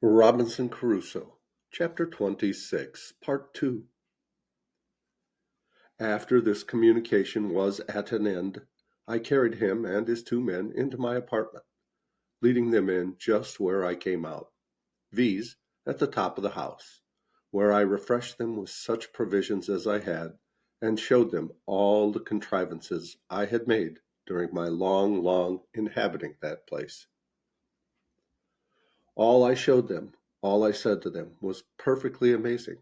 Robinson Crusoe, Chapter 26, Part 2. After this communication was at an end, I carried him and his 2 men into my apartment, leading them in just where I came out, viz., at the top of the house, where I refreshed them with such provisions as I had, and showed them all the contrivances I had made during my long inhabiting that place. All I showed them, all I said to them, was perfectly amazing.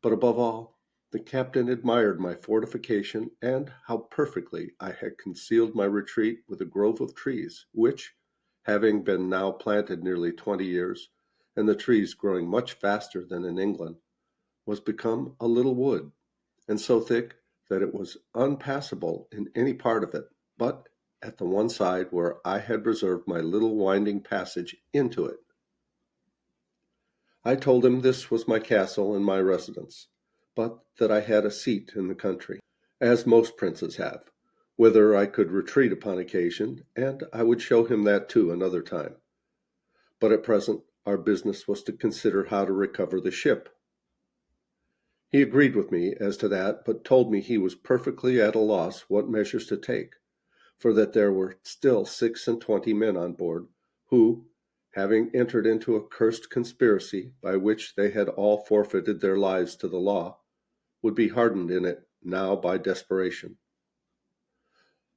But above all, the captain admired my fortification and how perfectly I had concealed my retreat with a grove of trees, which, having been now planted nearly 20 years, and the trees growing much faster than in England, was become a little wood, and so thick that it was unpassable in any part of it, but at the one side where I had reserved my little winding passage into it. I told him this was my castle and my residence, but that I had a seat in the country, as most princes have, whither I could retreat upon occasion, and I would show him that too another time. But at present our business was to consider how to recover the ship. He agreed with me as to that, but told me he was perfectly at a loss what measures to take, for that there were still 26 men on board, who, having entered into a cursed conspiracy by which they had all forfeited their lives to the law, would be hardened in it now by desperation,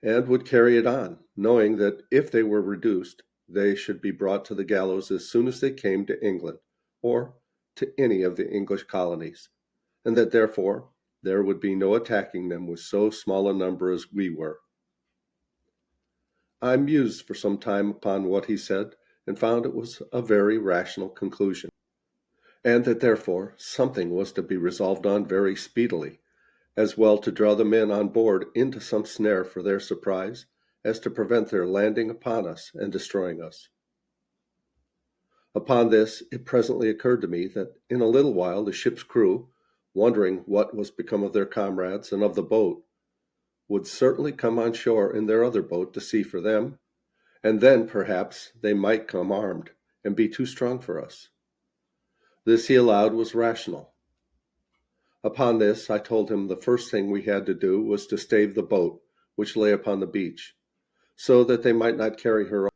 and would carry it on, knowing that if they were reduced, they should be brought to the gallows as soon as they came to England, or to any of the English colonies, and that therefore there would be no attacking them with so small a number as we were. I mused for some time upon what he said, and found it was a very rational conclusion, and that therefore something was to be resolved on very speedily, as well to draw the men on board into some snare for their surprise, as to prevent their landing upon us and destroying us. Upon this it presently occurred to me that in a little while the ship's crew, wondering what was become of their comrades and of the boat, would certainly come on shore in their other boat to see for them, and then perhaps they might come armed, and be too strong for us. This he allowed was rational. Upon this I told him the first thing we had to do was to stave the boat, which lay upon the beach, so that they might not carry her off,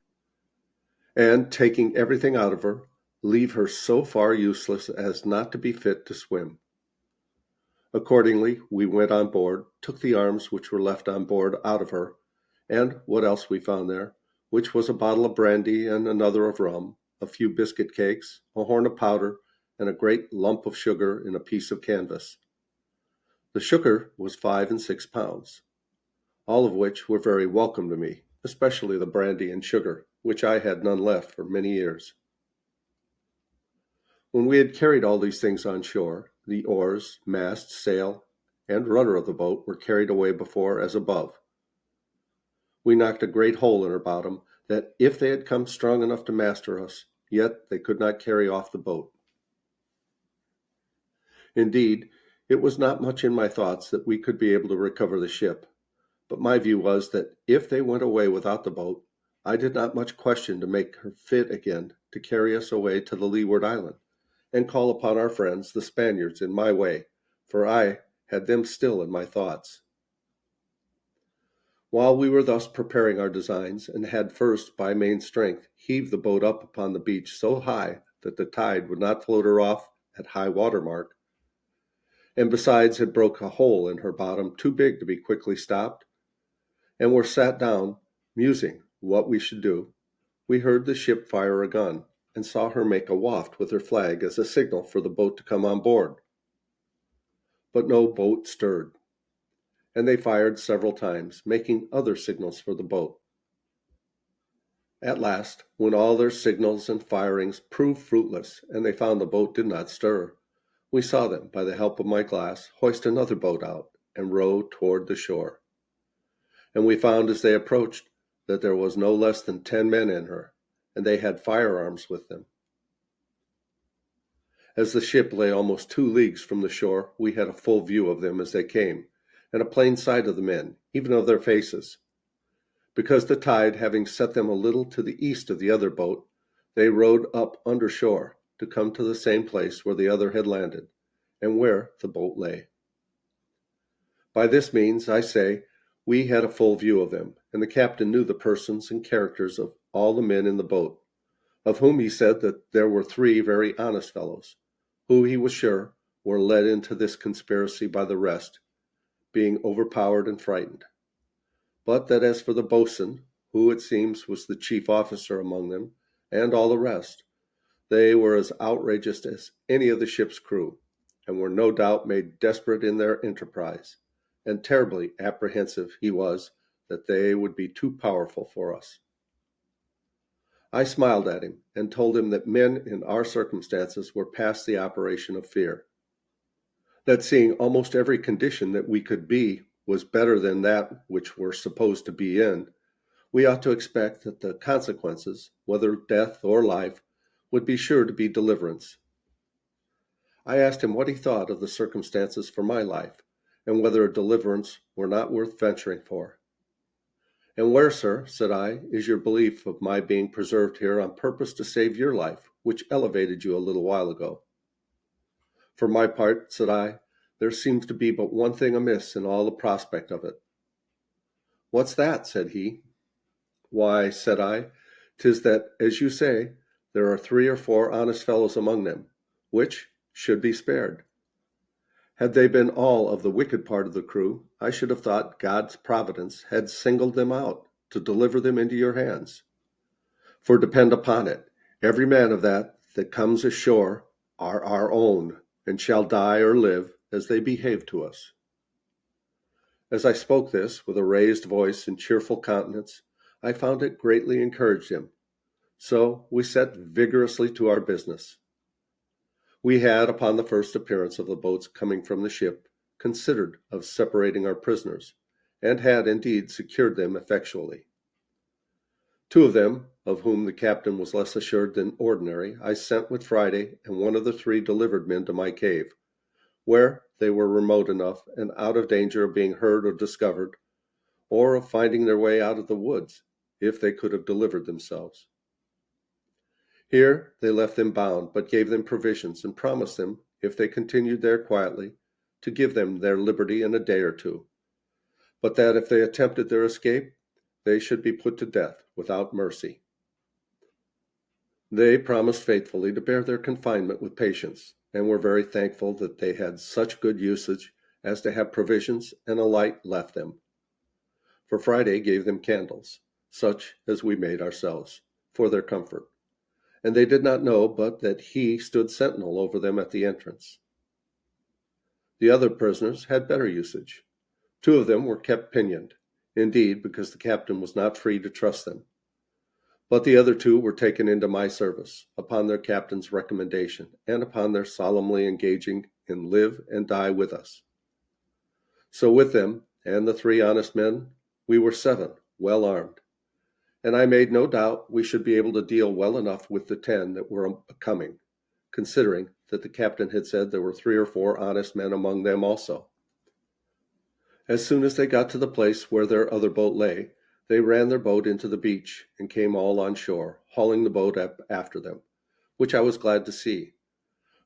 and, taking everything out of her, leave her so far useless as not to be fit to swim. Accordingly, we went on board, took the arms which were left on board out of her, and what else we found there, which was a bottle of brandy and another of rum, a few biscuit cakes, a horn of powder, and a great lump of sugar in a piece of canvas. The sugar was 5 and 6 pounds, all of which were very welcome to me, especially the brandy and sugar, which I had none left for many years. When we had carried all these things on shore, the oars, mast, sail, and rudder of the boat were carried away before as above. We knocked a great hole in her bottom, that if they had come strong enough to master us, yet they could not carry off the boat. Indeed, it was not much in my thoughts that we could be able to recover the ship, but my view was that if they went away without the boat, I did not much question to make her fit again to carry us away to the leeward island, and call upon our friends the Spaniards in my way, for I had them still in my thoughts. While we were thus preparing our designs, and had first by main strength heaved the boat up upon the beach so high that the tide would not float her off at high water mark, and besides had broke a hole in her bottom too big to be quickly stopped, and were sat down, musing what we should do, we heard the ship fire a gun, and saw her make a waft with her flag as a signal for the boat to come on board. But no boat stirred, and they fired several times, making other signals for the boat. At last, when all their signals and firings proved fruitless, and they found the boat did not stir, we saw them, by the help of my glass, hoist another boat out, and row toward the shore. And we found as they approached that there was no less than 10 men in her, and they had firearms with them. As the ship lay almost 2 leagues from the shore, we had a full view of them as they came, and a plain sight of the men, even of their faces. Because the tide having set them a little to the east of the other boat, they rowed up under shore, to come to the same place where the other had landed, and where the boat lay. By this means, I say, we had a full view of them, and the captain knew the persons and characters of all the men in the boat, of whom he said that there were 3 very honest fellows, who he was sure were led into this conspiracy by the rest, being overpowered and frightened. But that as for the boatswain, who it seems was the chief officer among them, and all the rest, they were as outrageous as any of the ship's crew, and were no doubt made desperate in their enterprise, and terribly apprehensive he was that they would be too powerful for us. I smiled at him, and told him that men in our circumstances were past the operation of fear, that seeing almost every condition that we could be was better than that which we're supposed to be in, we ought to expect that the consequences, whether death or life, would be sure to be deliverance. I asked him what he thought of the circumstances for my life, and whether a deliverance were not worth venturing for. And where, sir, said I, is your belief of my being preserved here on purpose to save your life, which elevated you a little while ago? For my part, said I, there seems to be but one thing amiss in all the prospect of it. What's that? Said he. Why, said I, 'tis that, as you say, there are 3 or 4 honest fellows among them, which should be spared. Had they been all of the wicked part of the crew, I should have thought God's providence had singled them out to deliver them into your hands. For depend upon it, every man of that comes ashore are our own, and shall die or live as they behave to us. As I spoke this, with a raised voice and cheerful countenance, I found it greatly encouraged him. So we set vigorously to our business. We had, upon the first appearance of the boats coming from the ship, considered of separating our prisoners, and had indeed secured them effectually. 2 of them, of whom the captain was less assured than ordinary, I sent with Friday and one of the 3 delivered men to my cave, where they were remote enough and out of danger of being heard or discovered, or of finding their way out of the woods, if they could have delivered themselves. Here they left them bound, but gave them provisions, and promised them, if they continued there quietly, to give them their liberty in a day or 2, but that if they attempted their escape, they should be put to death without mercy. They promised faithfully to bear their confinement with patience, and were very thankful that they had such good usage as to have provisions and a light left them. For Friday gave them candles, such as we made ourselves, for their comfort, and they did not know but that he stood sentinel over them at the entrance. The other prisoners had better usage. 2 of them were kept pinioned, indeed, because the captain was not free to trust them. But the other 2 were taken into my service, upon their captain's recommendation, and upon their solemnly engaging in live and die with us. So with them, and the 3 honest men, we were 7, well armed, and I made no doubt we should be able to deal well enough with the 10 that were coming, considering that the captain had said there were 3 or 4 honest men among them also. As soon as they got to the place where their other boat lay, they ran their boat into the beach, and came all on shore, hauling the boat up after them, which I was glad to see,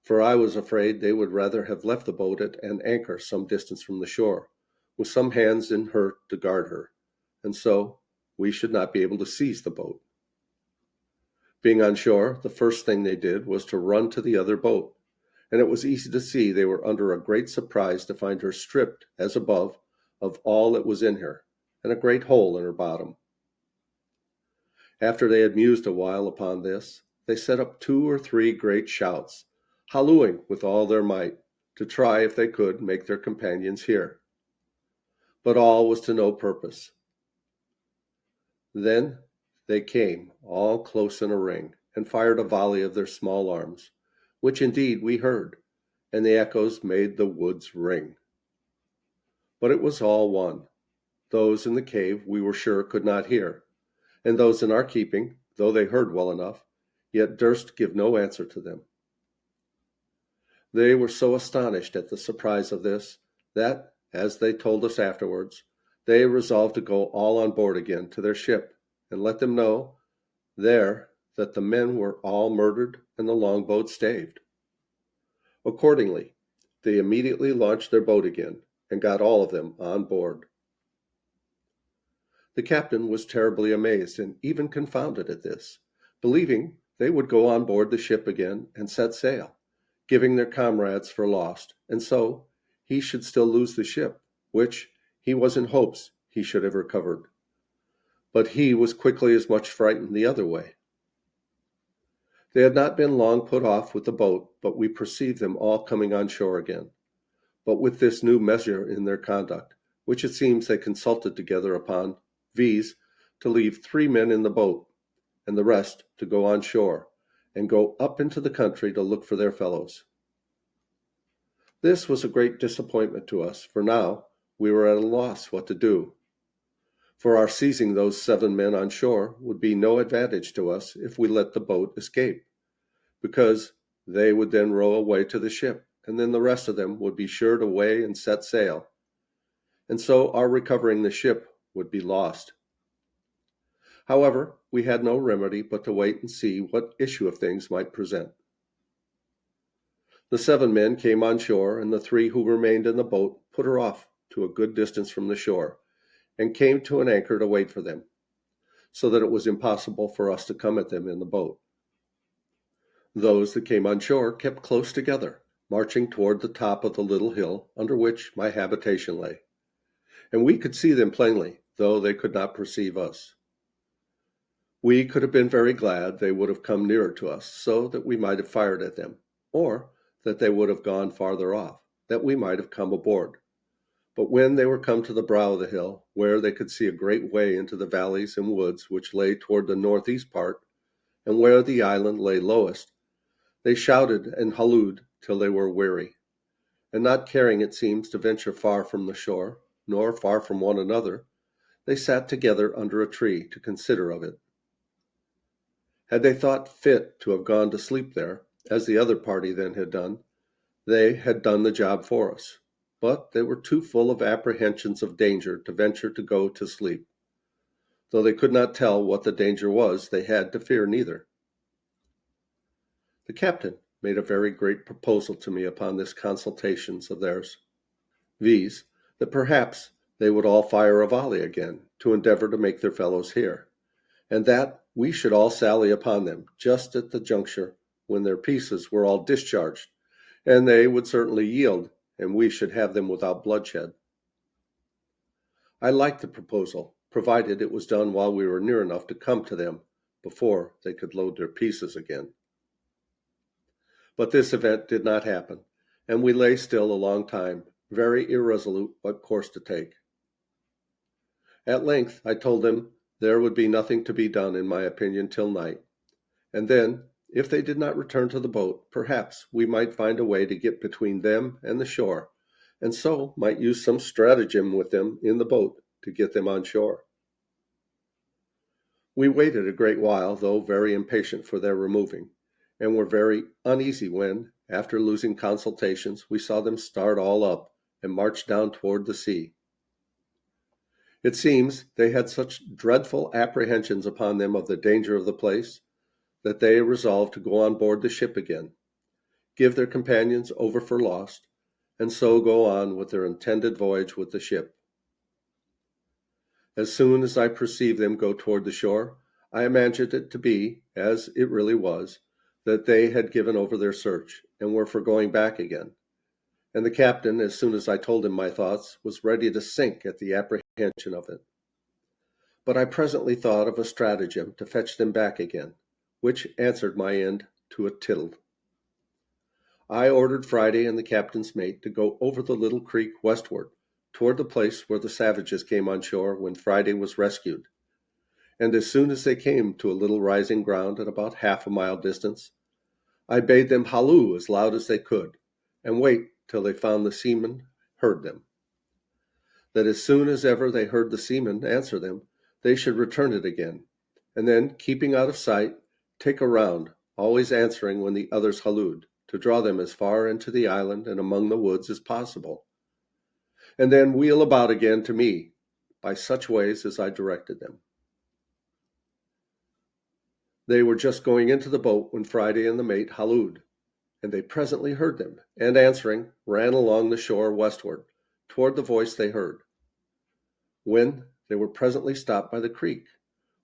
for I was afraid they would rather have left the boat at an anchor some distance from the shore, with some hands in her to guard her, and so we should not be able to seize the boat. Being on shore, the first thing they did was to run to the other boat, and it was easy to see they were under a great surprise to find her stripped, as above, of all that was in her, and a great hole in her bottom. After they had mused a while upon this, they set up 2 or 3 great shouts, hallooing with all their might, to try, if they could, make their companions hear. But all was to no purpose. Then they came, all close in a ring, and fired a volley of their small arms, which indeed we heard, and the echoes made the woods ring. But it was all one. Those in the cave we were sure could not hear, and those in our keeping, though they heard well enough, yet durst give no answer to them. They were so astonished at the surprise of this, that, as they told us afterwards, they resolved to go all on board again to their ship, and let them know there that the men were all murdered and the longboat staved. Accordingly, they immediately launched their boat again and got all of them on board. The captain was terribly amazed and even confounded at this, believing they would go on board the ship again and set sail, giving their comrades for lost, and so he should still lose the ship, which he was in hopes he should have recovered. But he was quickly as much frightened the other way. They had not been long put off with the boat, but we perceived them all coming on shore again, but with this new measure in their conduct, which it seems they consulted together upon, viz., to leave 3 men in the boat, and the rest to go on shore, and go up into the country to look for their fellows. This was a great disappointment to us, for now we were at a loss what to do. For our seizing those 7 men on shore would be no advantage to us if we let the boat escape, because they would then row away to the ship, and then the rest of them would be sure to weigh and set sail, and so our recovering the ship would be lost. However, we had no remedy but to wait and see what issue of things might present. The 7 men came on shore, and the 3 who remained in the boat put her off to a good distance from the shore, and came to an anchor to wait for them, so that it was impossible for us to come at them in the boat. Those that came on shore kept close together, marching toward the top of the little hill under which my habitation lay, and we could see them plainly, though they could not perceive us. We could have been very glad they would have come nearer to us, so that we might have fired at them, or that they would have gone farther off, that we might have come aboard. But when they were come to the brow of the hill, where they could see a great way into the valleys and woods which lay toward the northeast part, and where the island lay lowest, they shouted and hallooed till they were weary, and not caring, it seems, to venture far from the shore, nor far from one another, they sat together under a tree to consider of it. Had they thought fit to have gone to sleep there, as the other party then had done, they had done the job for us, but they were too full of apprehensions of danger to venture to go to sleep. Though they could not tell what the danger was, they had to fear neither. The captain made a very great proposal to me upon this consultations of theirs, viz., that perhaps they would all fire a volley again, to endeavor to make their fellows hear, and that we should all sally upon them just at the juncture when their pieces were all discharged, and they would certainly yield, and we should have them without bloodshed. I liked the proposal, provided it was done while we were near enough to come to them before they could load their pieces again. But this event did not happen, and we lay still a long time, very irresolute what course to take. At length I told them there would be nothing to be done, in my opinion, till night, and then, if they did not return to the boat, perhaps we might find a way to get between them and the shore, and so might use some stratagem with them in the boat to get them on shore. We waited a great while, though very impatient for their removing, and were very uneasy when, after losing consultations, we saw them start all up and march down toward the sea. It seems they had such dreadful apprehensions upon them of the danger of the place, that they resolved to go on board the ship again, give their companions over for lost, and so go on with their intended voyage with the ship. As soon as I perceived them go toward the shore, I imagined it to be, as it really was, that they had given over their search, and were for going back again. And the captain, as soon as I told him my thoughts, was ready to sink at the apprehension of it. But I presently thought of a stratagem to fetch them back again, which answered my end to a tittle. I ordered Friday and the captain's mate to go over the little creek westward, toward the place where the savages came on shore when Friday was rescued. And as soon as they came to a little rising ground at about half a mile distance, I bade them halloo as loud as they could, and wait till they found the seamen heard them. That as soon as ever they heard the seamen answer them, they should return it again, and then, keeping out of sight, take a round, always answering when the others hallooed, to draw them as far into the island and among the woods as possible, and then wheel about again to me, by such ways as I directed them. They were just going into the boat when Friday and the mate hallooed, and they presently heard them, and answering, ran along the shore westward, toward the voice they heard, when they were presently stopped by the creek,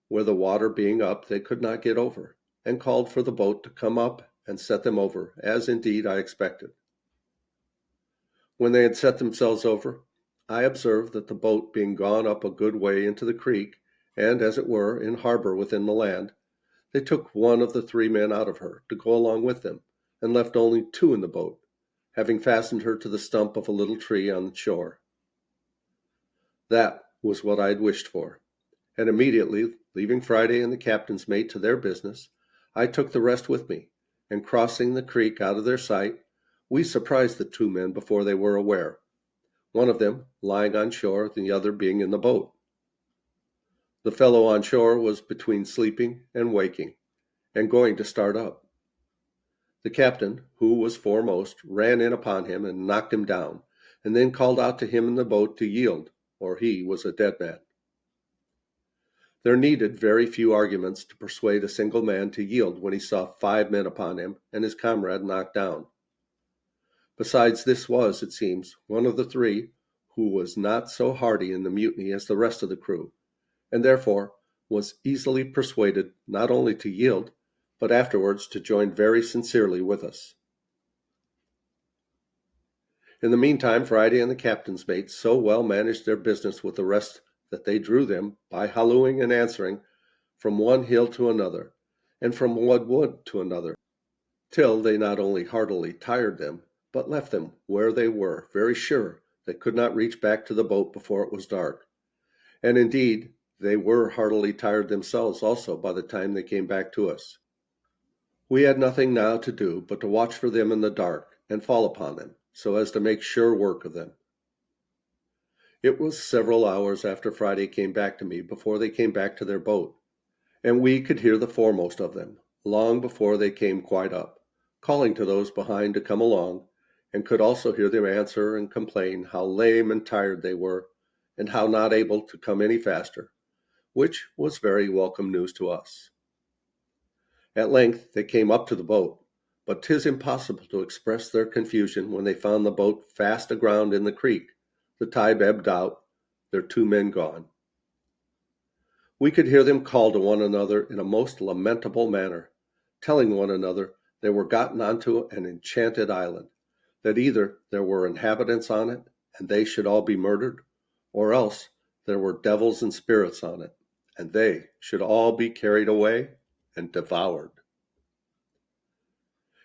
where the water being up they could not get over, and called for the boat to come up and set them over, as indeed I expected. When they had set themselves over, I observed that the boat being gone up a good way into the creek, and, as it were, in harbor within the land, they took one of the 3 men out of her to go along with them, and left only 2 in the boat, having fastened her to the stump of a little tree on the shore. That was what I had wished for, and immediately, leaving Friday and the captain's mate to their business, I took the rest with me, and crossing the creek out of their sight, we surprised the 2 men before they were aware, one of them lying on shore, the other being in the boat. The fellow on shore was between sleeping and waking, and going to start up. The captain, who was foremost, ran in upon him and knocked him down, and then called out to him in the boat to yield, or he was a dead man. There needed very few arguments to persuade a single man to yield when he saw 5 men upon him and his comrade knocked down. Besides, this was, it seems, one of the 3 who was not so hardy in the mutiny as the rest of the crew, and therefore was easily persuaded not only to yield, but afterwards to join very sincerely with us. In the meantime, Friday and the captain's mate so well managed their business with the rest that they drew them, by hallooing and answering, from one hill to another, and from one wood to another, till they not only heartily tired them, but left them where they were, very sure they could not reach back to the boat before it was dark. And indeed, they were heartily tired themselves also by the time they came back to us. We had nothing now to do but to watch for them in the dark, and fall upon them, so as to make sure work of them. It was several hours after Friday came back to me before they came back to their boat, and we could hear the foremost of them, long before they came quite up, calling to those behind to come along, and could also hear them answer and complain how lame and tired they were, and how not able to come any faster, which was very welcome news to us. At length they came up to the boat, but 'tis impossible to express their confusion when they found the boat fast aground in the creek, the tide ebbed out, their 2 men gone. We could hear them call to one another in a most lamentable manner, telling one another they were gotten onto an enchanted island, that either there were inhabitants on it, and they should all be murdered, or else there were devils and spirits on it, and they should all be carried away and devoured.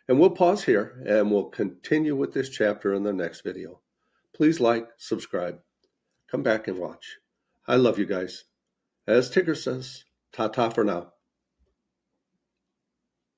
And we'll pause here, and we'll continue with this chapter in the next video. Please like, subscribe, come back and watch. I love you guys. As Tigger says, ta-ta for now.